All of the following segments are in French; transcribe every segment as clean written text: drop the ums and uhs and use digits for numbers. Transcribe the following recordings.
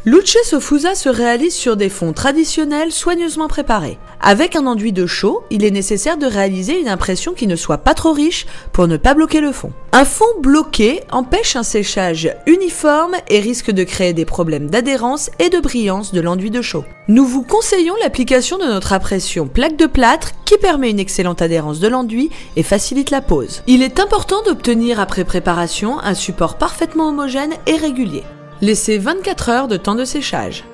Luce Sofusa se réalise sur des fonds traditionnels soigneusement préparés. Avec un enduit de chaux, il est nécessaire de réaliser une impression qui ne soit pas trop riche pour ne pas bloquer le fond. Un fond bloqué empêche un séchage uniforme et risque de créer des problèmes d'adhérence et de brillance de l'enduit de chaux. Nous vous conseillons l'application de notre impression plaque de plâtre qui permet une excellente adhérence de l'enduit et facilite la pose. Il est important d'obtenir après préparation un support parfaitement homogène et régulier. Laissez 24 heures de temps de séchage.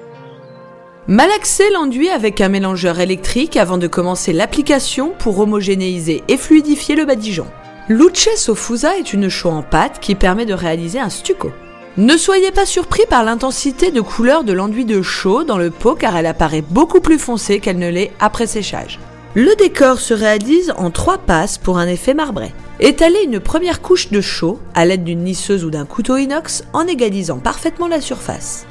Malaxez l'enduit avec un mélangeur électrique avant de commencer l'application pour homogénéiser et fluidifier le badigeon. Luce Sofusa est une chaux en pâte qui permet de réaliser un stucco. Ne soyez pas surpris par l'intensité de couleur de l'enduit de chaux dans le pot car elle apparaît beaucoup plus foncée qu'elle ne l'est après séchage. Le décor se réalise en 3 passes pour un effet marbré. Étalez une première couche de chaux à l'aide d'une lisseuse ou d'un couteau inox en égalisant parfaitement la surface.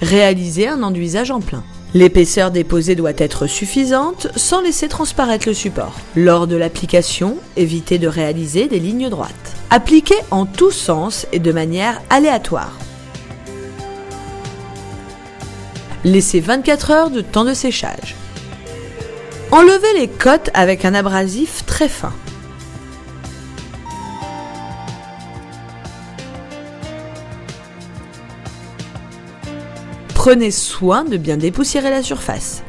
Réalisez un enduisage en plein. L'épaisseur déposée doit être suffisante sans laisser transparaître le support. Lors de l'application, évitez de réaliser des lignes droites. Appliquez en tous sens et de manière aléatoire. Laissez 24 heures de temps de séchage. Enlevez les cottes avec un abrasif très fin. Prenez soin de bien dépoussiérer la surface.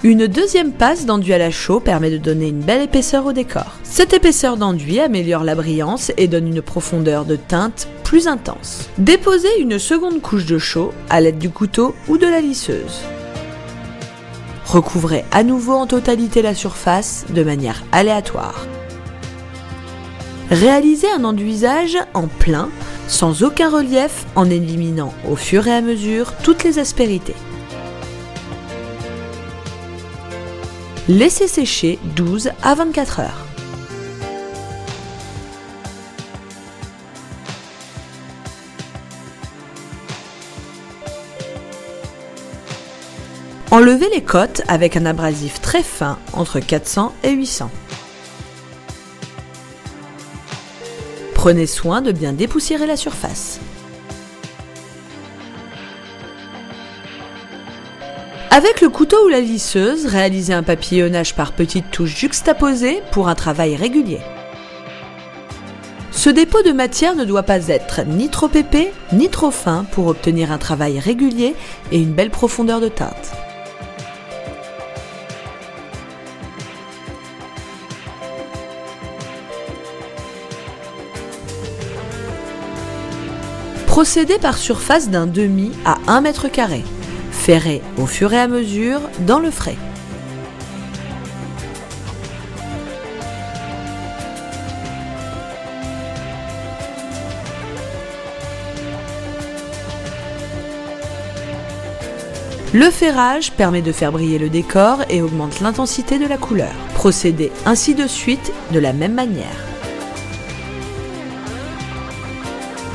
Une deuxième passe d'enduit à la chaux permet de donner une belle épaisseur au décor. Cette épaisseur d'enduit améliore la brillance et donne une profondeur de teinte plus intense. Déposez une seconde couche de chaux à l'aide du couteau ou de la lisseuse. Recouvrez à nouveau en totalité la surface de manière aléatoire. Réalisez un enduisage en plein, sans aucun relief, en éliminant au fur et à mesure toutes les aspérités. Laissez sécher 12 à 24 heures. Enlevez les cottes avec un abrasif très fin entre 400 et 800. Prenez soin de bien dépoussiérer la surface. Avec le couteau ou la lisseuse, réalisez un papillonnage par petites touches juxtaposées pour un travail régulier. Ce dépôt de matière ne doit pas être ni trop épais ni trop fin pour obtenir un travail régulier et une belle profondeur de teinte. Procédez par surface d'un demi à 1 mètre carré. Ferrez au fur et à mesure dans le frais. Le ferrage permet de faire briller le décor et augmente l'intensité de la couleur. Procédez ainsi de suite de la même manière.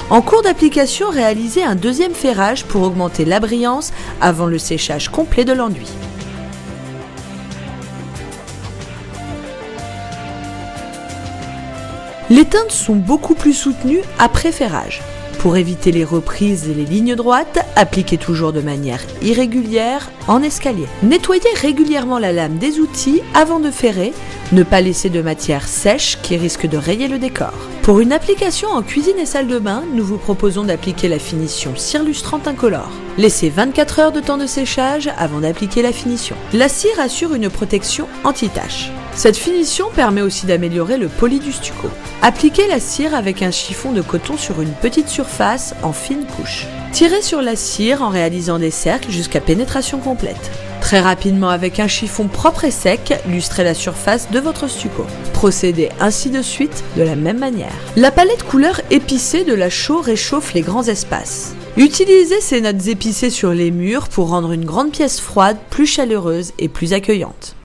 En cours d'application, réalisez un deuxième ferrage pour augmenter la brillance avant le séchage complet de l'enduit. Les teintes sont beaucoup plus soutenues après ferrage. Pour éviter les reprises et les lignes droites, appliquez toujours de manière irrégulière en escalier. Nettoyez régulièrement la lame des outils avant de ferrer, ne pas laisser de matière sèche qui risque de rayer le décor. Pour une application en cuisine et salle de bain, nous vous proposons d'appliquer la finition cire lustrante incolore. Laissez 24 heures de temps de séchage avant d'appliquer la finition. La cire assure une protection anti-tache. Cette finition permet aussi d'améliorer le poli du stucco. Appliquez la cire avec un chiffon de coton sur une petite surface en fines couches. Tirez sur la cire en réalisant des cercles jusqu'à pénétration complète. Très rapidement, avec un chiffon propre et sec, lustrez la surface de votre stucco. Procédez ainsi de suite de la même manière. La palette couleur épicée de la chaux réchauffe les grands espaces. Utilisez ces notes épicées sur les murs pour rendre une grande pièce froide plus chaleureuse et plus accueillante.